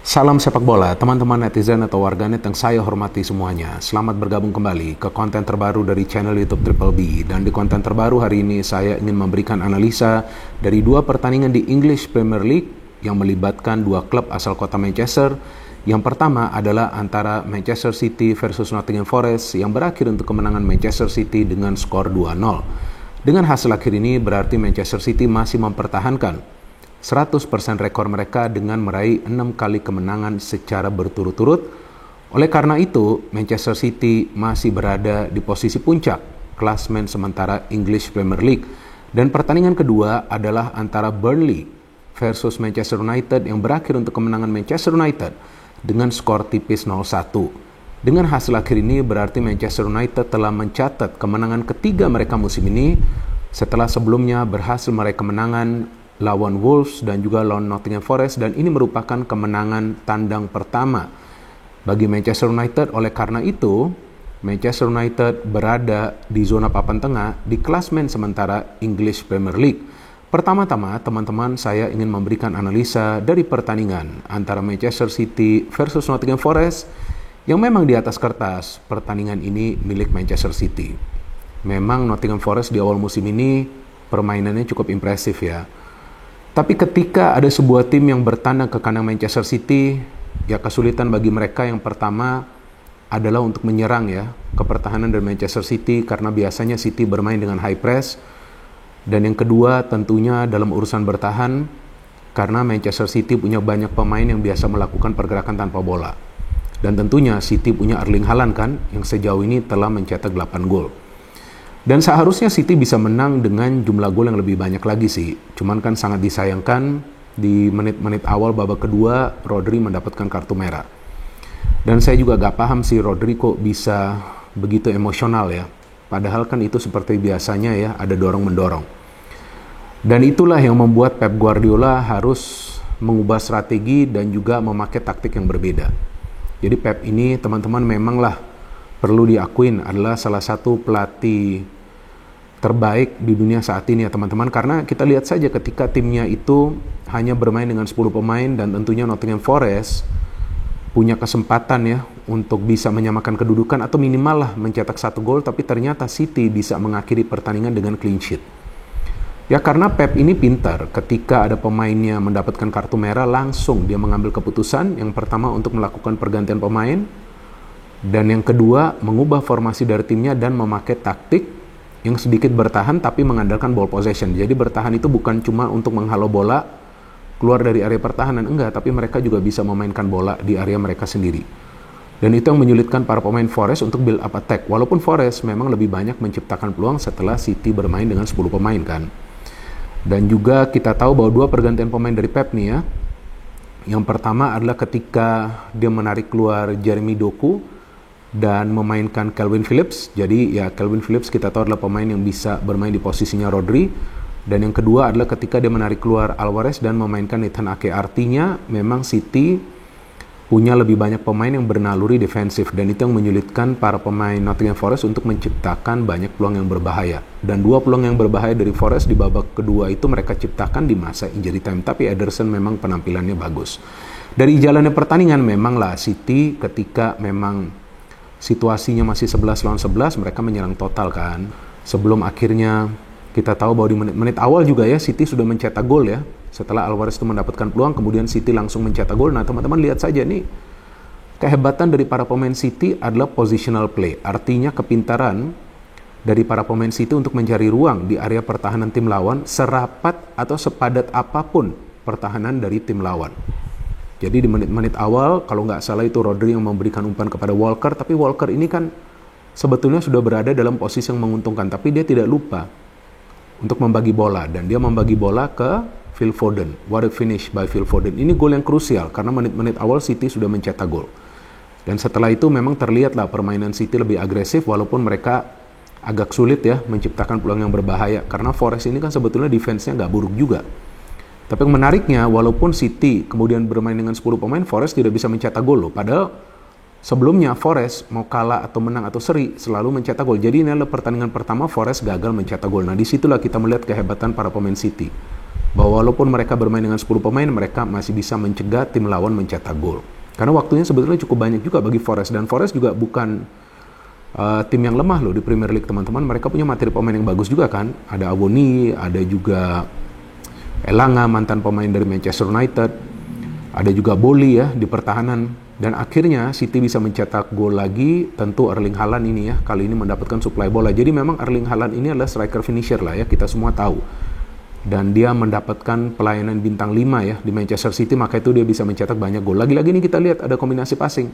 Salam sepak bola, teman-teman netizen atau warganet yang saya hormati semuanya. Selamat bergabung kembali ke konten terbaru dari channel YouTube Triple B. Dan di konten terbaru hari ini saya ingin memberikan analisa dari dua pertandingan di English Premier League yang melibatkan dua klub asal kota Manchester. Yang pertama adalah antara Manchester City versus Nottingham Forest yang berakhir untuk kemenangan Manchester City dengan skor 2-0. Dengan hasil akhir ini berarti Manchester City masih mempertahankan 100% rekor mereka dengan meraih 6 kali kemenangan secara berturut-turut. Oleh karena itu, Manchester City masih berada di posisi puncak klasmen sementara English Premier League. Dan pertandingan kedua adalah antara Burnley versus Manchester United yang berakhir untuk kemenangan Manchester United dengan skor tipis 0-1. Dengan hasil akhir ini berarti Manchester United telah mencatat kemenangan ketiga mereka musim ini setelah sebelumnya berhasil meraih kemenangan lawan Wolves dan juga lawan Nottingham Forest, dan ini merupakan kemenangan tandang pertama bagi Manchester United. Oleh karena itu, Manchester United berada di zona papan tengah di klasmen sementara English Premier League. Pertama-tama, teman-teman, saya ingin memberikan analisa dari pertandingan antara Manchester City versus Nottingham Forest yang memang di atas kertas pertandingan ini milik Manchester City. Memang Nottingham Forest di awal musim ini permainannya cukup impresif ya. Tapi ketika ada sebuah tim yang bertandang ke kandang Manchester City, ya kesulitan bagi mereka yang pertama adalah untuk menyerang ya ke pertahanan dari Manchester City, karena biasanya City bermain dengan high press. Dan yang kedua tentunya dalam urusan bertahan, karena Manchester City punya banyak pemain yang biasa melakukan pergerakan tanpa bola. Dan tentunya City punya Erling Haaland kan, yang sejauh ini telah mencetak 8 gol. Dan seharusnya City bisa menang dengan jumlah gol yang lebih banyak lagi sih. Cuman kan sangat disayangkan di menit-menit awal babak kedua Rodri mendapatkan kartu merah. Dan saya juga gak paham sih Rodri kok bisa begitu emosional ya. Padahal kan itu seperti biasanya ya, ada dorong-mendorong. Dan itulah yang membuat Pep Guardiola harus mengubah strategi dan juga memakai taktik yang berbeda. Jadi Pep ini teman-teman memanglah perlu diakuin adalah salah satu pelatih terbaik di dunia saat ini ya teman-teman, karena kita lihat saja ketika timnya itu hanya bermain dengan 10 pemain dan tentunya Nottingham Forest punya kesempatan ya untuk bisa menyamakan kedudukan atau minimal lah mencetak 1 gol, tapi ternyata City bisa mengakhiri pertandingan dengan clean sheet. Ya karena Pep ini pintar, ketika ada pemainnya mendapatkan kartu merah langsung dia mengambil keputusan yang pertama untuk melakukan pergantian pemain, dan yang kedua mengubah formasi dari timnya dan memakai taktik yang sedikit bertahan tapi mengandalkan ball possession. Jadi bertahan itu bukan cuma untuk menghalau bola keluar dari area pertahanan, enggak, tapi mereka juga bisa memainkan bola di area mereka sendiri. Dan itu yang menyulitkan para pemain Forest untuk build up attack. Walaupun Forest memang lebih banyak menciptakan peluang setelah City bermain dengan 10 pemain kan. Dan juga kita tahu bahwa dua pergantian pemain dari Pep nih ya. Yang pertama adalah ketika dia menarik keluar Jeremy Doku dan memainkan Calvin Phillips. Jadi ya Calvin Phillips kita tahu adalah pemain yang bisa bermain di posisinya Rodri. Dan yang kedua adalah ketika dia menarik keluar Alvarez dan memainkan Nathan Ake. Artinya memang City punya lebih banyak pemain yang bernaluri defensif, dan itu yang menyulitkan para pemain Nottingham Forest untuk menciptakan banyak peluang yang berbahaya. Dan dua peluang yang berbahaya dari Forest di babak kedua itu mereka ciptakan di masa injury time, tapi Ederson memang penampilannya bagus. Dari jalannya pertandingan memanglah City ketika memang situasinya masih 11 lawan 11, mereka menyerang total kan. Sebelum akhirnya kita tahu bahwa di menit-menit awal juga ya City sudah mencetak gol ya. Setelah Alvarez itu mendapatkan peluang, kemudian City langsung mencetak gol. Nah teman-teman lihat saja nih, kehebatan dari para pemain City adalah positional play. Artinya kepintaran dari para pemain City untuk mencari ruang di area pertahanan tim lawan serapat atau sepadat apapun pertahanan dari tim lawan. Jadi di menit-menit awal, kalau nggak salah itu Rodri yang memberikan umpan kepada Walker, tapi Walker ini kan sebetulnya sudah berada dalam posisi yang menguntungkan, tapi dia tidak lupa untuk membagi bola, dan dia membagi bola ke Phil Foden. What a finish by Phil Foden. Ini gol yang krusial, karena menit-menit awal City sudah mencetak gol. Dan setelah itu memang terlihatlah permainan City lebih agresif, walaupun mereka agak sulit ya menciptakan peluang yang berbahaya, karena Forest ini kan sebetulnya defense-nya nggak buruk juga. Tapi yang menariknya, walaupun City kemudian bermain dengan 10 pemain, Forest tidak bisa mencetak gol loh. Padahal sebelumnya Forest mau kalah atau menang atau seri selalu mencetak gol. Jadi ini adalah pertandingan pertama Forest gagal mencetak gol. Nah disitulah kita melihat kehebatan para pemain City. bahwa walaupun mereka bermain dengan 10 pemain, mereka masih bisa mencegah tim lawan mencetak gol. Karena waktunya sebetulnya cukup banyak juga bagi Forest, dan Forest juga bukan tim yang lemah loh di Premier League, teman-teman. Mereka punya materi pemain yang bagus juga kan. Ada Awoni, ada juga Elanga, mantan pemain dari Manchester United. Ada juga Boli ya di pertahanan. Dan akhirnya City bisa mencetak gol lagi, tentu Erling Haaland ini ya, kali ini mendapatkan suplai bola. Jadi memang Erling Haaland ini adalah striker finisher lah ya, kita semua tahu. Dan dia mendapatkan pelayanan bintang 5 ya di Manchester City, maka itu dia bisa mencetak banyak gol. Lagi-lagi ini kita lihat ada kombinasi passing.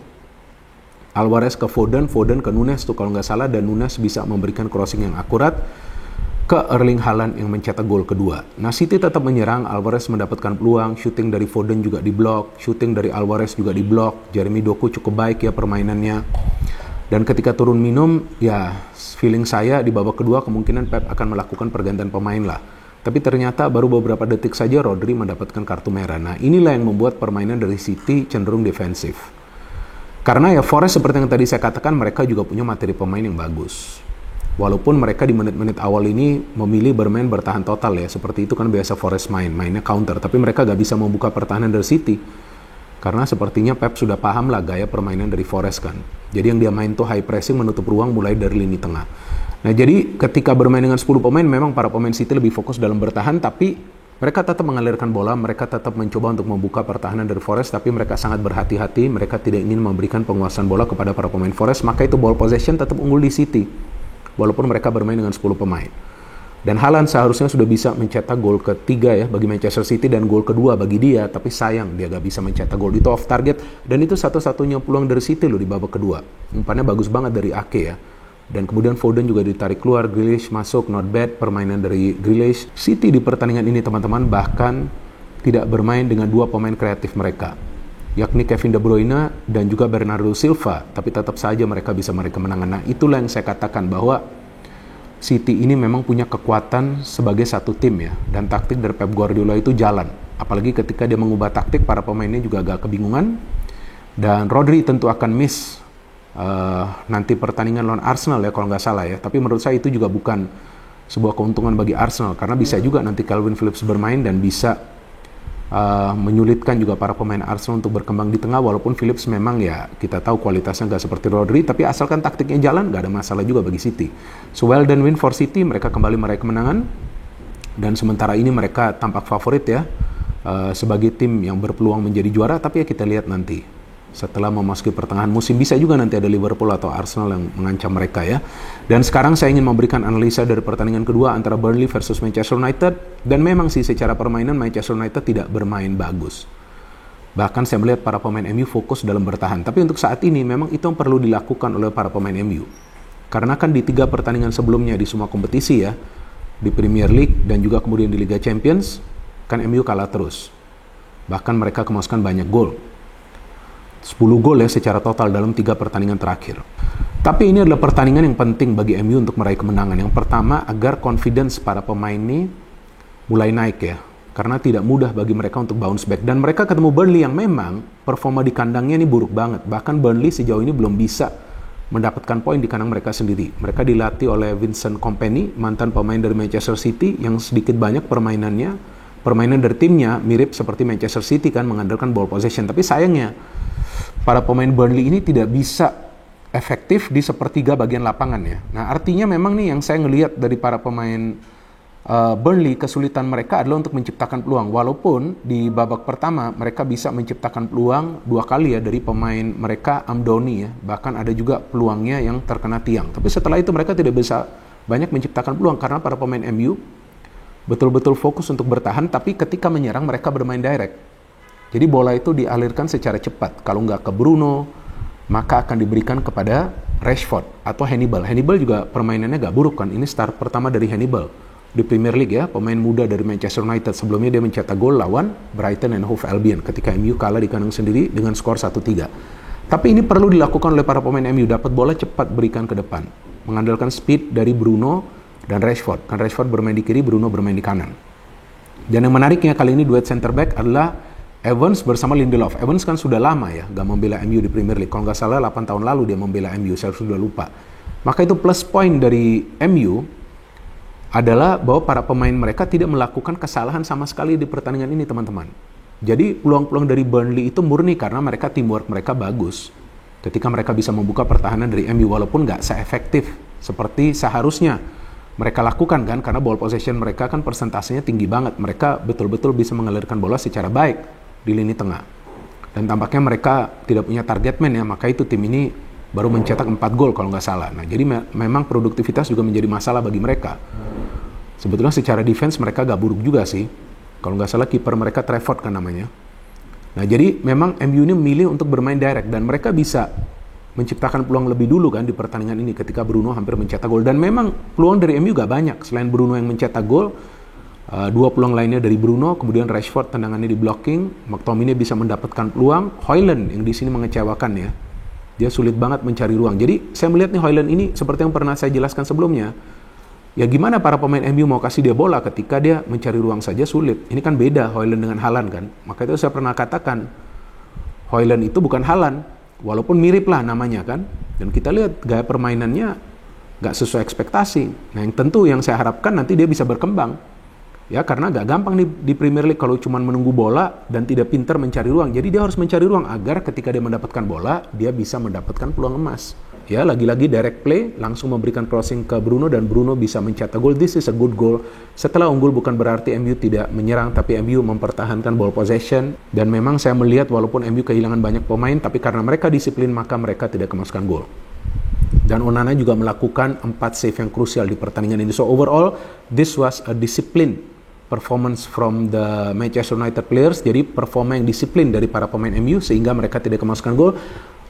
Alvarez ke Foden, Foden ke Nunes tuh kalau nggak salah, dan Nunes bisa memberikan crossing yang akurat ke Erling Haaland yang mencetak gol kedua. Nah, City tetap menyerang, Alvarez mendapatkan peluang, shooting dari Foden juga diblok, shooting dari Alvarez juga diblok. Jeremy Doku cukup baik ya permainannya. Dan ketika turun minum, ya feeling saya di babak kedua kemungkinan Pep akan melakukan pergantian pemain lah. Tapi ternyata baru beberapa detik saja Rodri mendapatkan kartu merah. Nah, inilah yang membuat permainan dari City cenderung defensif. Karena ya Forest seperti yang tadi saya katakan, mereka juga punya materi pemain yang bagus. Walaupun mereka di menit-menit awal ini memilih bermain bertahan total ya, seperti itu kan biasa Forest mainnya counter. Tapi mereka gak bisa membuka pertahanan dari City. Karena sepertinya Pep sudah paham lah gaya permainan dari Forest kan. Jadi yang dia main tuh high pressing, menutup ruang mulai dari lini tengah. Nah jadi ketika bermain dengan 10 pemain, memang para pemain City lebih fokus dalam bertahan, tapi mereka tetap mengalirkan bola, mereka tetap mencoba untuk membuka pertahanan dari Forest, tapi mereka sangat berhati-hati, mereka tidak ingin memberikan penguasaan bola kepada para pemain Forest, maka itu ball possession tetap unggul di City, walaupun mereka bermain dengan 10 pemain. Dan Haaland seharusnya sudah bisa mencetak gol ketiga ya bagi Manchester City dan gol kedua bagi dia, tapi sayang dia gak bisa mencetak gol, itu off target, dan itu satu-satunya peluang dari City loh di babak kedua. Umpannya bagus banget dari Ake ya. Dan kemudian Foden juga ditarik keluar, Grealish masuk, not bad permainan dari Grealish. City di pertandingan ini teman-teman bahkan tidak bermain dengan dua pemain kreatif mereka, yakni Kevin De Bruyne dan juga Bernardo Silva, tapi tetap saja mereka bisa meraih kemenangan. Nah itulah yang saya katakan bahwa City ini memang punya kekuatan sebagai satu tim ya, dan taktik dari Pep Guardiola itu jalan. Apalagi ketika dia mengubah taktik, para pemainnya juga agak kebingungan. Dan Rodri tentu akan miss nanti pertandingan lawan Arsenal ya kalau nggak salah ya. Tapi menurut saya itu juga bukan sebuah keuntungan bagi Arsenal, karena bisa juga nanti Calvin Phillips bermain dan bisa menyulitkan juga para pemain Arsenal untuk berkembang di tengah. Walaupun Phillips memang ya kita tahu kualitasnya nggak seperti Rodri, tapi asalkan taktiknya jalan nggak ada masalah juga bagi City. So well done win for City, mereka kembali meraih kemenangan, dan sementara ini mereka tampak favorit ya sebagai tim yang berpeluang menjadi juara. Tapi ya kita lihat nanti setelah memasuki pertengahan musim, bisa juga nanti ada Liverpool atau Arsenal yang mengancam mereka ya. Dan sekarang saya ingin memberikan analisa dari pertandingan kedua antara Burnley versus Manchester United. Dan memang sih secara permainan Manchester United tidak bermain bagus. Bahkan saya melihat para pemain MU fokus dalam bertahan. Tapi untuk saat ini memang itu yang perlu dilakukan oleh para pemain MU. Karena kan di 3 pertandingan sebelumnya di semua kompetisi ya, di Premier League dan juga kemudian di Liga Champions, kan MU kalah terus. Bahkan mereka kemasukan banyak gol. 10 gol ya secara total dalam 3 pertandingan terakhir. Tapi ini adalah pertandingan yang penting bagi MU untuk meraih kemenangan. Yang pertama, agar confidence para pemain ini mulai naik ya. Karena tidak mudah bagi mereka untuk bounce back. Dan mereka ketemu Burnley yang memang performa di kandangnya ini buruk banget. Bahkan Burnley sejauh ini belum bisa mendapatkan poin di kandang mereka sendiri. Mereka dilatih oleh Vincent Kompany, mantan pemain dari Manchester City, yang sedikit banyak permainan dari timnya mirip seperti Manchester City kan, mengandalkan ball possession. Tapi sayangnya para pemain Burnley ini tidak bisa efektif di sepertiga bagian lapangan ya. Nah artinya memang nih yang saya ngelihat dari para pemain Burnley, kesulitan mereka adalah untuk menciptakan peluang. Walaupun di babak pertama mereka bisa menciptakan peluang 2 kali ya dari pemain mereka Amdoni ya. Bahkan ada juga peluangnya yang terkena tiang. Tapi setelah itu mereka tidak bisa banyak menciptakan peluang karena para pemain MU betul-betul fokus untuk bertahan, tapi ketika menyerang mereka bermain direct. Jadi bola itu dialirkan secara cepat. Kalau nggak ke Bruno, maka akan diberikan kepada Rashford atau Hannibal. Hannibal juga permainannya nggak buruk kan. Ini start pertama dari Hannibal di Premier League ya. Pemain muda dari Manchester United. Sebelumnya dia mencetak gol lawan Brighton and Hove Albion ketika MU kalah di kandang sendiri dengan skor 1-3. Tapi ini perlu dilakukan oleh para pemain MU. Dapat bola cepat berikan ke depan. Mengandalkan speed dari Bruno dan Rashford. Kan Rashford bermain di kiri, Bruno bermain di kanan. Dan yang menariknya kali ini duet center back adalah Evans bersama Lindelof. Evans kan sudah lama ya gak membela MU di Premier League. Kalau nggak salah 8 tahun lalu dia membela MU, saya sudah lupa. Maka itu plus point dari MU adalah bahwa para pemain mereka tidak melakukan kesalahan sama sekali di pertandingan ini, teman-teman. Jadi peluang-peluang dari Burnley itu murni karena mereka teamwork mereka bagus. Ketika mereka bisa membuka pertahanan dari MU walaupun nggak se-efektif seperti seharusnya mereka lakukan kan, karena ball possession mereka kan persentasenya tinggi banget. Mereka betul-betul bisa mengalirkan bola secara baik di lini tengah. Dan tampaknya mereka tidak punya target man ya, maka itu tim ini baru mencetak 4 gol kalau nggak salah. Nah, jadi memang produktivitas juga menjadi masalah bagi mereka. Sebetulnya secara defense mereka gak buruk juga sih. Kalau nggak salah kiper mereka Trafford kan namanya. Nah, jadi memang MU ini memilih untuk bermain direct dan mereka bisa menciptakan peluang lebih dulu kan di pertandingan ini ketika Bruno hampir mencetak gol. Dan memang peluang dari MU gak banyak. Selain Bruno yang mencetak gol, 2 peluang lainnya dari Bruno, kemudian Rashford tendangannya di blocking, McTominay bisa mendapatkan peluang, Højlund yang di sini mengecewakan ya. Dia sulit banget mencari ruang. Jadi saya melihat nih Højlund ini seperti yang pernah saya jelaskan sebelumnya. Ya gimana para pemain MU mau kasih dia bola ketika dia mencari ruang saja sulit. Ini kan beda Højlund dengan Haaland kan. Maka itu saya pernah katakan Højlund itu bukan Haaland, walaupun mirip lah namanya kan. Dan kita lihat gaya permainannya gak sesuai ekspektasi. Nah yang tentu yang saya harapkan nanti dia bisa berkembang. Ya karena gak gampang di Premier League kalau cuma menunggu bola dan tidak pintar mencari ruang. Jadi dia harus mencari ruang agar ketika dia mendapatkan bola, dia bisa mendapatkan peluang emas. Ya lagi-lagi direct play, langsung memberikan crossing ke Bruno dan Bruno bisa mencetak gol. This is a good goal. Setelah unggul bukan berarti MU tidak menyerang, tapi MU mempertahankan ball possession. Dan memang saya melihat walaupun MU kehilangan banyak pemain, tapi karena mereka disiplin maka mereka tidak kemasukan gol. Dan Onana juga melakukan 4 save yang krusial di pertandingan ini. So overall, this was a discipline performance from the Manchester United players. Jadi performa yang disiplin dari para pemain MU sehingga mereka tidak kemasukan gol.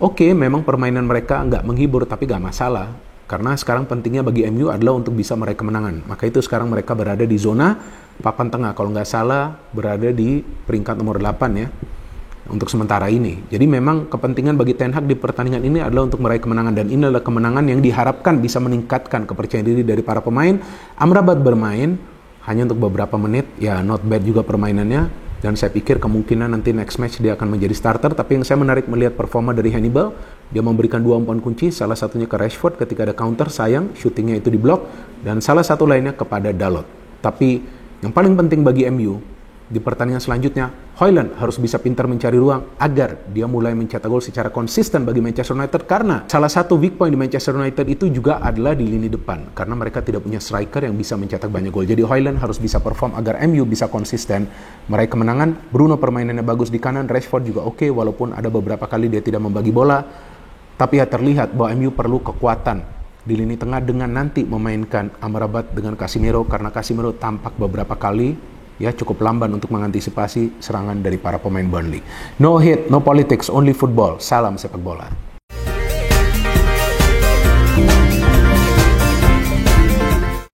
Oke, memang permainan mereka nggak menghibur tapi nggak masalah. Karena sekarang pentingnya bagi MU adalah untuk bisa meraih kemenangan. Maka itu sekarang mereka berada di zona papan tengah. Kalau nggak salah berada di peringkat nomor 8 ya. Untuk sementara ini. Jadi memang kepentingan bagi Ten Hag di pertandingan ini adalah untuk meraih kemenangan. Dan ini adalah kemenangan yang diharapkan bisa meningkatkan kepercayaan diri dari para pemain. Amrabat bermain hanya untuk beberapa menit, ya not bad juga permainannya. Dan saya pikir kemungkinan nanti next match dia akan menjadi starter. Tapi yang saya menarik melihat performa dari Hannibal, dia memberikan 2 umpan kunci, salah satunya ke Rashford ketika ada counter, sayang shootingnya itu diblok, dan salah satu lainnya kepada Dalot. Tapi yang paling penting bagi MU di pertandingan selanjutnya, Højlund harus bisa pintar mencari ruang agar dia mulai mencetak gol secara konsisten bagi Manchester United, karena salah satu weak point di Manchester United itu juga adalah di lini depan karena mereka tidak punya striker yang bisa mencetak banyak gol. Jadi Højlund harus bisa perform agar MU bisa konsisten meraih kemenangan. Bruno permainannya bagus di kanan, Rashford juga oke, walaupun ada beberapa kali dia tidak membagi bola, tapi ya terlihat bahwa MU perlu kekuatan di lini tengah dengan nanti memainkan Amrabat dengan Casemiro, karena Casemiro tampak beberapa kali ya cukup lamban untuk mengantisipasi serangan dari para pemain Burnley. No hate, no politics, only football. Salam sepak bola.